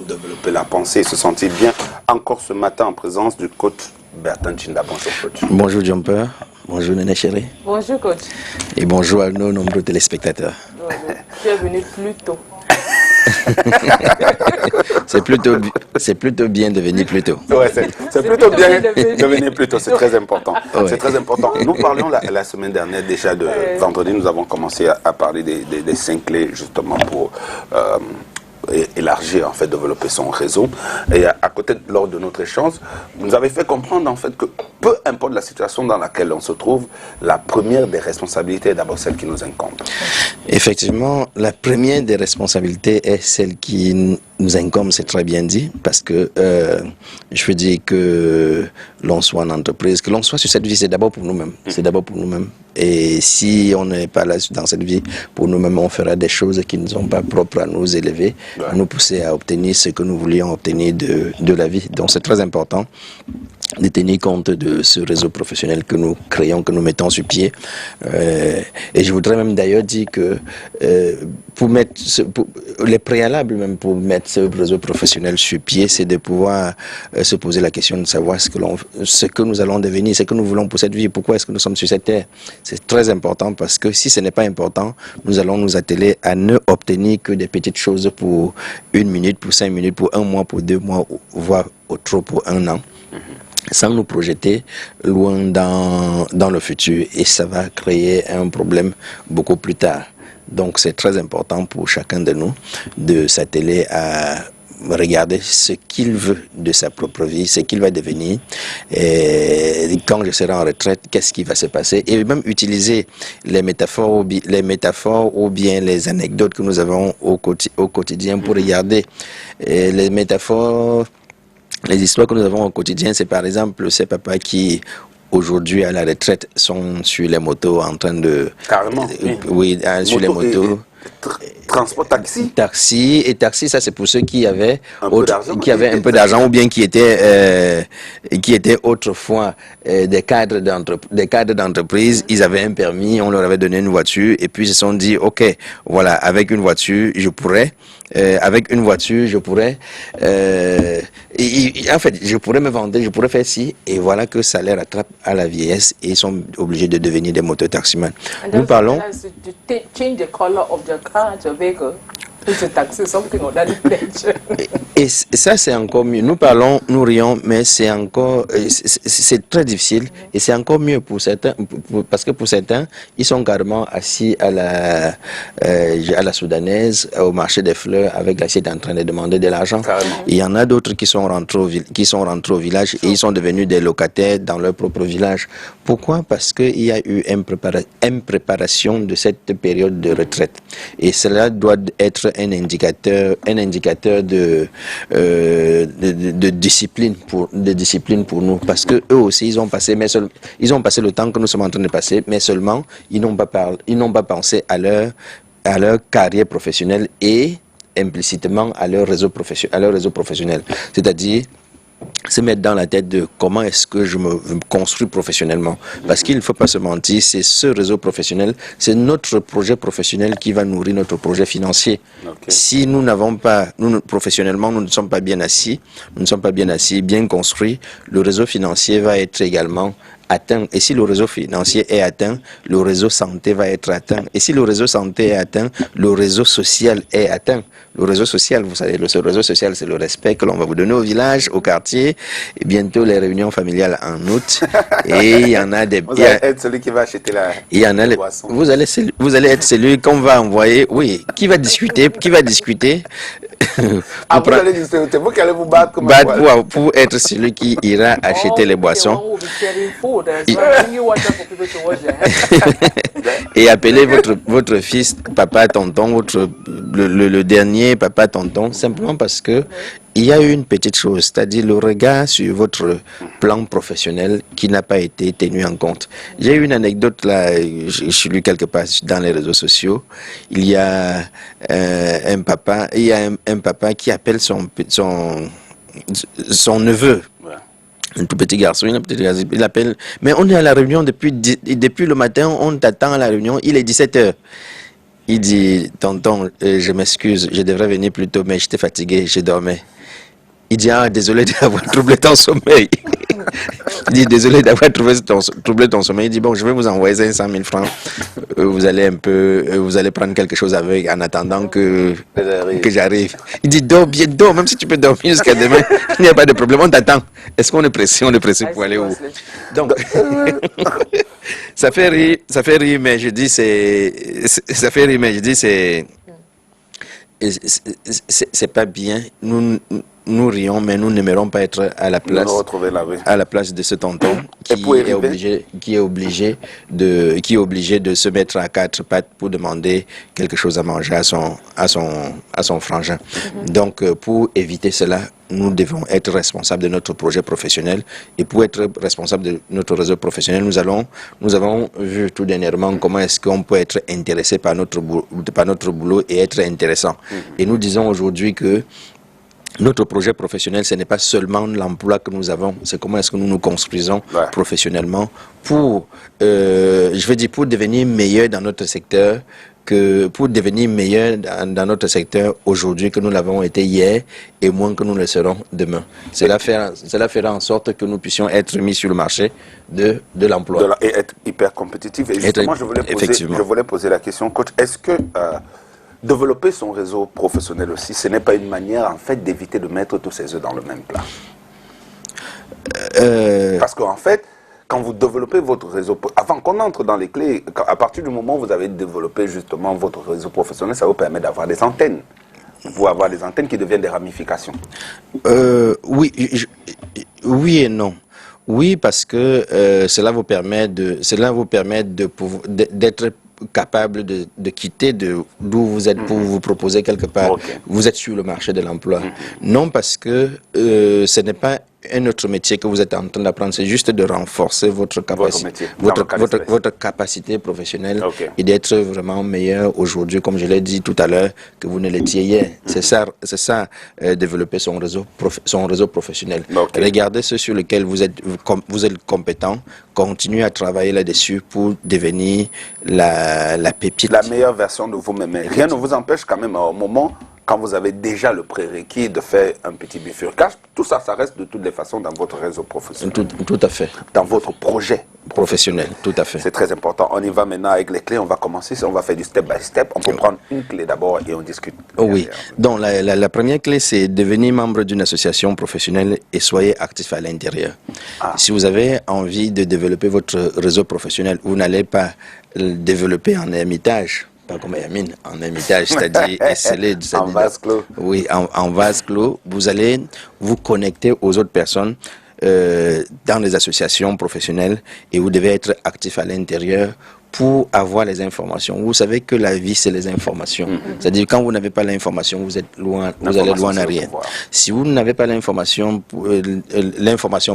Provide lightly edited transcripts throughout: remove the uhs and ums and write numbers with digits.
développer la pensée et se sentir bien. Encore ce matin en présence du coach Bertin Chinda. Bonjour coach. Bonjour Jumper, bonjour Néné Chéri. Bonjour coach. Et bonjour à nos nombreux téléspectateurs. Tu es venu plus tôt. c'est plutôt bien de venir plus tôt. Ouais, c'est plutôt bien de venir plus tôt, c'est très important. Ouais. C'est très important. Nous parlions la semaine dernière déjà de vendredi, nous avons commencé à parler des 5 clés justement pour élargir, en fait, développer son réseau. Et à côté, lors de notre échange, vous nous avez fait comprendre en fait que peu importe la situation dans laquelle on se trouve, la première des responsabilités est d'abord celle qui nous incombe. Effectivement, la première des responsabilités est celle qui nous incombe, c'est très bien dit, parce que je veux dire que l'on soit en entreprise, que l'on soit sur cette vie, c'est d'abord pour nous-mêmes. C'est d'abord pour nous-mêmes. Et si on n'est pas là dans cette vie, pour nous-mêmes, on fera des choses qui ne sont pas propres à nous élever, à nous pousser à obtenir ce que nous voulions obtenir de la vie. Donc c'est très important de tenir compte de ce réseau professionnel que nous créons, que nous mettons sur pied. Et je voudrais même d'ailleurs dire que pour mettre les préalables même pour mettre ce réseau professionnel sur pied, c'est de pouvoir se poser la question de savoir ce que nous allons devenir, ce que nous voulons pour cette vie, pourquoi est-ce que nous sommes sur cette terre. C'est très important parce que si ce n'est pas important, nous allons nous atteler à ne obtenir que des petites choses pour 1 minute, pour 5 minutes, pour 1 mois, pour 2 mois, voire au trop pour 1 an. Sans nous projeter loin dans le futur, et ça va créer un problème beaucoup plus tard. Donc c'est très important pour chacun de nous de s'atteler à regarder ce qu'il veut de sa propre vie, ce qu'il va devenir, et quand je serai en retraite, qu'est-ce qui va se passer, et même utiliser les métaphores ou bien les anecdotes que nous avons au quotidien pour regarder les métaphores. Les histoires que nous avons au quotidien, c'est par exemple ces papas qui, aujourd'hui à la retraite, sont sur les motos en train de... Carrément. Oui, sur les motos. Transport taxi. Taxi, ça c'est pour ceux qui avaient un peu d'argent ou bien qui étaient autrefois des cadres d'entreprise. Ils avaient un permis, on leur avait donné une voiture et puis ils se sont dit ok, voilà, avec une voiture je pourrais en fait je pourrais me vendre, je pourrais faire ci, et voilà que ça les rattrape à la vieillesse et ils sont obligés de devenir des mototaximans. Nous parlons et ça c'est encore mieux. Nous rions, mais c'est très difficile et c'est encore mieux pour certains, parce que pour certains, ils sont carrément assis à la soudanaise, au marché des fleurs, avec l'assiette en train de demander de l'argent. Il y en a d'autres qui sont rentrés au village et ils sont devenus des locataires dans leur propre village. Pourquoi? Parce qu'il y a eu une préparation de cette période de retraite. Et cela doit être un indicateur de discipline pour nous, parce que eux aussi ils ont passé le temps que nous sommes en train de passer, mais seulement ils n'ont pas pensé à leur carrière professionnelle et implicitement à leur réseau professionnel, c'est-à-dire se mettre dans la tête de comment est-ce que je me construis professionnellement. Parce qu'il ne faut pas se mentir, c'est ce réseau professionnel, c'est notre projet professionnel qui va nourrir notre projet financier. Okay. Si nous n'avons pas, professionnellement, nous ne sommes pas bien assis, bien construits, le réseau financier va être également atteint. Et si le réseau financier est atteint, le réseau santé va être atteint. Et si le réseau santé est atteint, le réseau social est atteint. Le réseau social, vous savez, le réseau social, c'est le respect que l'on va vous donner au village, au quartier, et bientôt les réunions familiales en août. Et il y en a des... Vous allez être celui qui va acheter la boisson. Vous allez être celui qu'on va envoyer, oui, qui va discuter. Vous allez discuter, c'est vous qui allez vous battre pour être celui qui ira acheter les boissons. Et appeler votre fils papa, tonton, le dernier papa, tonton, simplement parce que il y a une petite chose, c'est-à-dire le regard sur votre plan professionnel qui n'a pas été tenu en compte. J'ai une anecdote là, je lu quelque part dans les réseaux sociaux. Il y a un papa qui appelle son neveu. Un tout petit garçon, il appelle. Mais on est à la réunion depuis le matin, on t'attend à la réunion, il est 17h. Il dit, tonton, je m'excuse, je devrais venir plus tôt, mais j'étais fatigué, je dormais. Il dit, ah, désolé d'avoir troublé ton sommeil. Il dit, désolé d'avoir troublé ton sommeil. Il dit, bon, je vais vous envoyer 500 000 francs. Vous allez vous allez prendre quelque chose avec en attendant que j'arrive. Il dit, dors bien, dors, même si tu peux dormir jusqu'à demain, il n'y a pas de problème, on t'attend. Est-ce qu'on est pressé? On est pressé pour aller où? Donc, ça fait rire, mais je dis, c'est pas bien. Nous rions, mais nous n'aimerons pas être à la place de ce tonton qui est obligé de se mettre à quatre pattes pour demander quelque chose à manger à son frangin. Donc, pour éviter cela, nous devons être responsables de notre projet professionnel. Et pour être responsables de notre réseau professionnel, nous avons vu tout dernièrement comment est-ce qu'on peut être intéressé par notre boulot et être intéressant. Et nous disons aujourd'hui que notre projet professionnel, ce n'est pas seulement l'emploi que nous avons, c'est comment est-ce que nous nous construisons professionnellement pour devenir meilleur dans notre secteur, pour devenir meilleur dans notre secteur aujourd'hui que nous l'avons été hier et moins que nous le serons demain. Cela fera en sorte que nous puissions être mis sur le marché de l'emploi. Et être hyper compétitif. Et justement, je voulais poser la question, coach, est-ce que développer son réseau professionnel aussi, ce n'est pas une manière en fait d'éviter de mettre tous ses œufs dans le même plat? Parce qu'en fait, quand vous développez votre réseau, avant qu'on entre dans les clés, à partir du moment où vous avez développé justement votre réseau professionnel, ça vous permet d'avoir des antennes. Vous avoir des antennes qui deviennent des ramifications. Oui et non. Oui, parce que cela vous permet d'être capable de quitter d'où vous êtes pour vous proposer quelque part. Vous êtes sur le marché de l'emploi. Non, parce que ce n'est pas un autre métier que vous êtes en train d'apprendre, c'est juste de renforcer votre capacité professionnelle et d'être vraiment meilleur aujourd'hui, comme je l'ai dit tout à l'heure, que vous ne l'étiez hier. C'est ça, développer son réseau professionnel. Regardez ceux sur lesquels vous êtes compétent, continuez à travailler là-dessus pour devenir la pépite. La meilleure version de vous-même. Rien ne vous empêche quand même, au moment quand vous avez déjà le prérequis de faire un petit bifurcage, tout ça, ça reste de toutes les façons dans votre réseau professionnel. Tout à fait. Dans votre projet professionnel, tout à fait. C'est très important. On y va maintenant avec les clés. On va commencer, on va faire du step by step. On peut prendre une clé d'abord et on discute. Oui. Donc, la première clé, c'est devenir membre d'une association professionnelle et soyez actif à l'intérieur. Si vous avez envie de développer votre réseau professionnel, vous n'allez pas le développer en ermitage. Pas comme Yamine, en ermitage, c'est-à-dire esseler. En vase clos. Oui, en vase clos. Vous allez vous connecter aux autres personnes dans les associations professionnelles et vous devez être actif à l'intérieur pour avoir les informations. Vous savez que la vie, c'est les informations. C'est-à-dire quand vous n'avez pas l'information, vous allez loin à rien. Si vous n'avez pas l'information,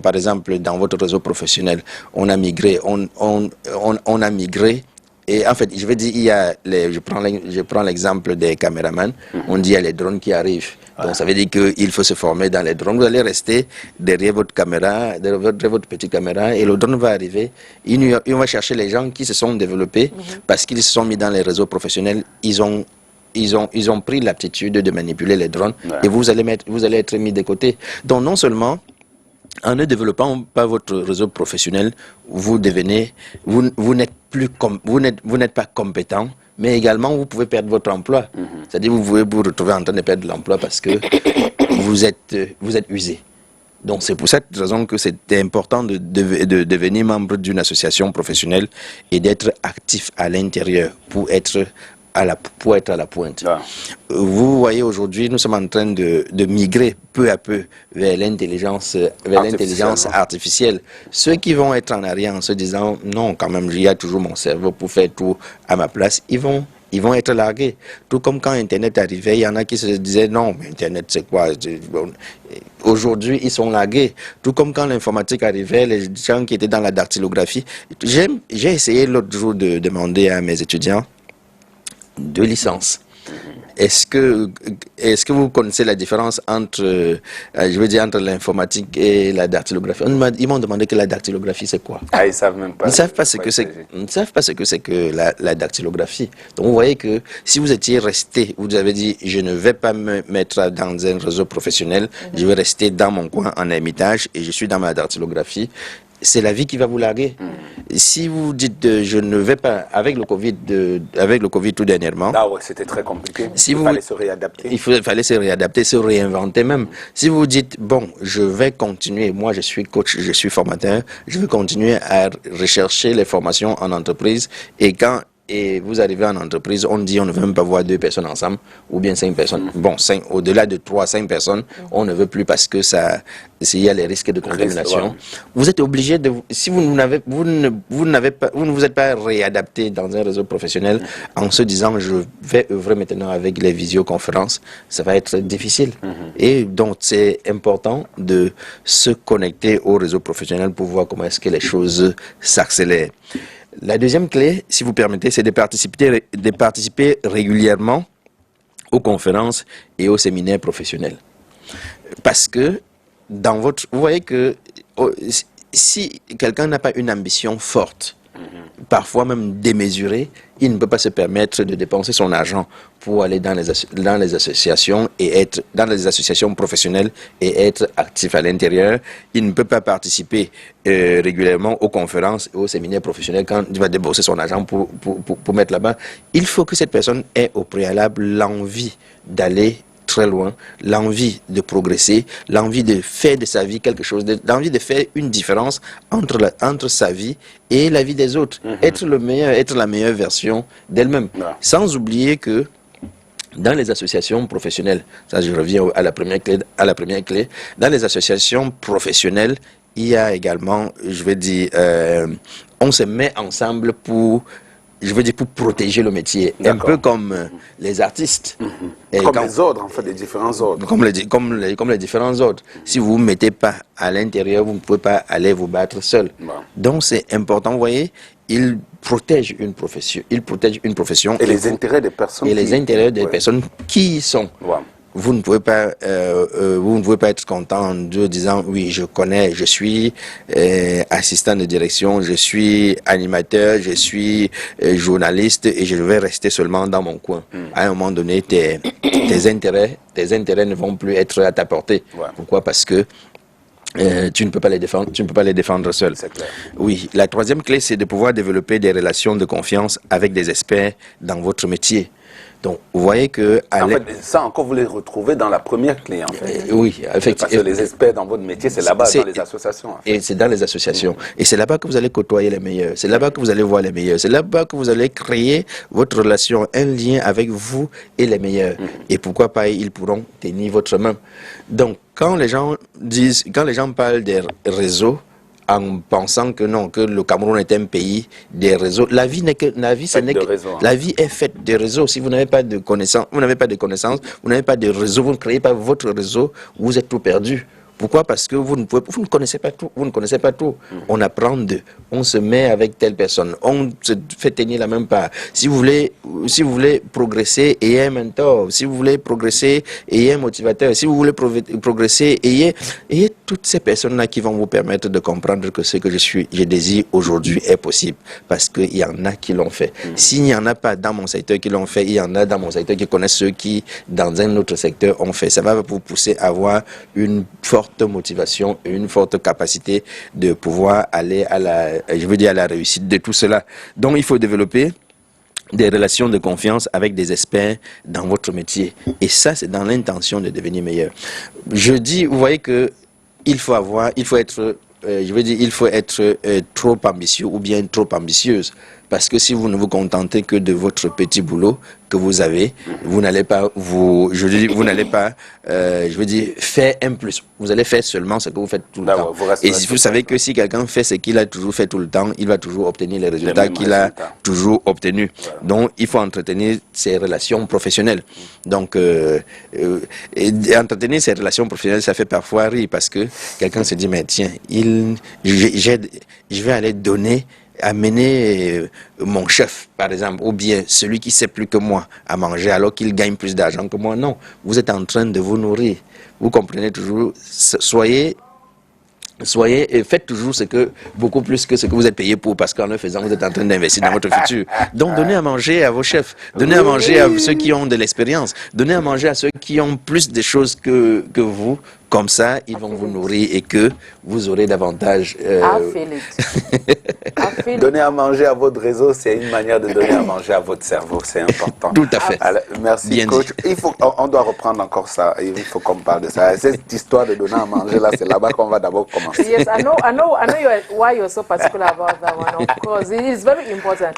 par exemple, dans votre réseau professionnel, on a migré. Et en fait, je vais dire, je prends l'exemple des caméramans. On dit il y a les drones qui arrivent. Donc ça veut dire qu'il faut se former dans les drones. Vous allez rester derrière votre caméra, derrière votre petite caméra, et le drone va arriver. Il va chercher les gens qui se sont développés parce qu'ils se sont mis dans les réseaux professionnels. Ils ont pris l'aptitude de manipuler les drones et vous allez être mis de côté. Donc non seulement en ne développant pas votre réseau professionnel, vous n'êtes pas compétent, mais également vous pouvez perdre votre emploi. C'est-à-dire vous pouvez vous retrouver en train de perdre l'emploi parce que vous êtes usé. Donc c'est pour cette raison que c'est important de devenir membre d'une association professionnelle et d'être actif à l'intérieur pour être à la pointe. Vous voyez, aujourd'hui, nous sommes en train de migrer peu à peu vers l'intelligence artificielle. Ceux qui vont être en arrière en se disant, non, quand même, il y a toujours mon cerveau pour faire tout à ma place, ils vont être largués. Tout comme quand Internet arrivait, il y en a qui se disaient, non, mais Internet, c'est quoi? Aujourd'hui, ils sont largués. Tout comme quand l'informatique arrivait, les gens qui étaient dans la dactylographie. J'ai essayé l'autre jour de demander à mes étudiants 2 licences. Est-ce que vous connaissez la différence entre, je veux dire, entre l'informatique et la dactylographie? Ils m'ont demandé que la dactylographie, c'est quoi? Ah, ils savent même pas. Ils ne savent pas ce que c'est. Ils ne savent pas ce que c'est que la dactylographie. Donc, vous voyez que si vous étiez resté, vous avez dit, je ne vais pas me mettre dans un réseau professionnel, je vais rester dans mon coin en ermitage et je suis dans ma dactylographie. C'est la vie qui va vous larguer. Si vous dites je ne vais pas avec le Covid tout dernièrement. Ah ouais, c'était très compliqué. Il fallait se réadapter. Il fallait se réadapter, se réinventer même. Si vous dites bon, je vais continuer, moi je suis coach, je suis formateur, je vais continuer à rechercher les formations en entreprise et vous arrivez en entreprise, on dit on ne veut même pas voir 2 personnes ensemble ou bien 5 personnes. Bon, au-delà de 3, 5 personnes, on ne veut plus parce que il y a les risques de contamination. Ouais. Vous êtes obligé de, si vous ne vous êtes pas réadapté dans un réseau professionnel en se disant je vais œuvrer maintenant avec les visioconférences, ça va être difficile. Et donc c'est important de se connecter au réseau professionnel pour voir comment est-ce que les choses s'accélèrent. La deuxième clé, si vous permettez, c'est de participer régulièrement aux conférences et aux séminaires professionnels. Parce que vous voyez que si quelqu'un n'a pas une ambition forte, parfois même démesurée, il ne peut pas se permettre de dépenser son argent pour aller dans les associations et être dans les associations professionnelles et être actif à l'intérieur. Il ne peut pas participer régulièrement aux conférences et aux séminaires professionnels quand il va débourser son argent pour mettre là-bas. Il faut que cette personne ait au préalable l'envie d'aller très loin, l'envie de progresser, l'envie de faire de sa vie quelque chose, l'envie de faire une différence entre sa vie et la vie des autres. Être le meilleur, être la meilleure version d'elle-même. Sans oublier que dans les associations professionnelles, ça je reviens à la première clé, dans les associations professionnelles, il y a également, je vais dire, on se met ensemble pour protéger le métier. Un peu comme les artistes. Comme les ordres, en fait, les différents ordres. Comme les différents ordres. Si vous ne vous mettez pas à l'intérieur, vous ne pouvez pas aller vous battre seul. Donc c'est important, vous voyez, il protège une profession. Et les intérêts des personnes. Et les intérêts des personnes qui y sont. Vous ne pouvez pas être content en disant oui, je connais, je suis assistant de direction, je suis animateur, je suis journaliste et je vais rester seulement dans mon coin. À un moment donné, tes intérêts ne vont plus être à ta portée. Pourquoi? Parce que tu ne peux pas les défendre seul. C'est clair. Oui, la troisième clé, c'est de pouvoir développer des relations de confiance avec des experts dans votre métier. Donc, vous voyez que... En fait, ça encore, vous les retrouvez dans la première clé, en fait. Oui, effectivement. Parce que les experts dans votre métier, c'est là-bas, dans les associations. En fait. Et c'est dans les associations. Et c'est là-bas que vous allez côtoyer les meilleurs. C'est là-bas que vous allez voir les meilleurs. C'est là-bas que vous allez créer votre relation, un lien avec vous et les meilleurs. Et pourquoi pas, ils pourront tenir votre main. Donc, quand les gens parlent des réseaux, en pensant que non, que le Cameroun est un pays des réseaux. La vie est faite de réseaux. Si vous n'avez pas de connaissances, vous n'avez pas de réseau, vous ne créez pas votre réseau, vous êtes tout perdu. Pourquoi? Parce que vous ne connaissez pas tout. On apprend on se met avec telle personne, on se fait tenir la même part. Si vous voulez progresser, ayez un mentor. Si vous voulez progresser, ayez un motivateur. Si vous voulez progresser, ayez toutes ces personnes-là qui vont vous permettre de comprendre que ce que je désire aujourd'hui est possible. Parce qu'il y en a qui l'ont fait. S'il n'y en a pas dans mon secteur qui l'ont fait, il y en a dans mon secteur qui connaissent ceux qui, dans un autre secteur, ont fait. Ça va vous pousser à avoir une forte motivation et une forte capacité de pouvoir aller à la réussite de tout cela. Donc, il faut développer des relations de confiance avec des experts dans votre métier. Et ça, c'est dans l'intention de devenir meilleur. Je dis, vous voyez que il faut être trop ambitieux ou bien trop ambitieuse. Parce que si vous ne vous contentez que de votre petit boulot que vous avez, vous n'allez pas faire un plus. Vous allez faire seulement ce que vous faites tout le temps. Et vous savez que si quelqu'un fait ce qu'il a toujours fait tout le temps, il va toujours obtenir les résultats qu'il a toujours obtenus. Donc, il faut entretenir ses relations professionnelles. Donc, entretenir ses relations professionnelles, ça fait parfois rire parce que quelqu'un se dit, mais tiens, je vais aller donner amener mon chef, par exemple, ou bien celui qui sait plus que moi à manger alors qu'il gagne plus d'argent que moi. Non, vous êtes en train de vous nourrir. Vous comprenez toujours, soyez et faites toujours beaucoup plus que ce que vous êtes payé pour, parce qu'en le faisant, vous êtes en train d'investir dans votre futur. Donc, donnez à manger à vos chefs, donnez à manger à ceux qui ont de l'expérience, donnez à manger à ceux qui ont plus de choses que vous. Comme ça, ils vont vous nourrir et que vous aurez davantage... Donner à manger à votre réseau, c'est une manière de donner à manger à votre cerveau, c'est important. Tout à fait. Alors, merci, bien coach. On doit reprendre encore ça, il faut qu'on parle de ça. Cette histoire de donner à manger, là, c'est là-bas qu'on va d'abord commencer. Yes, I know why you're so particular about that one, of course. It is very important.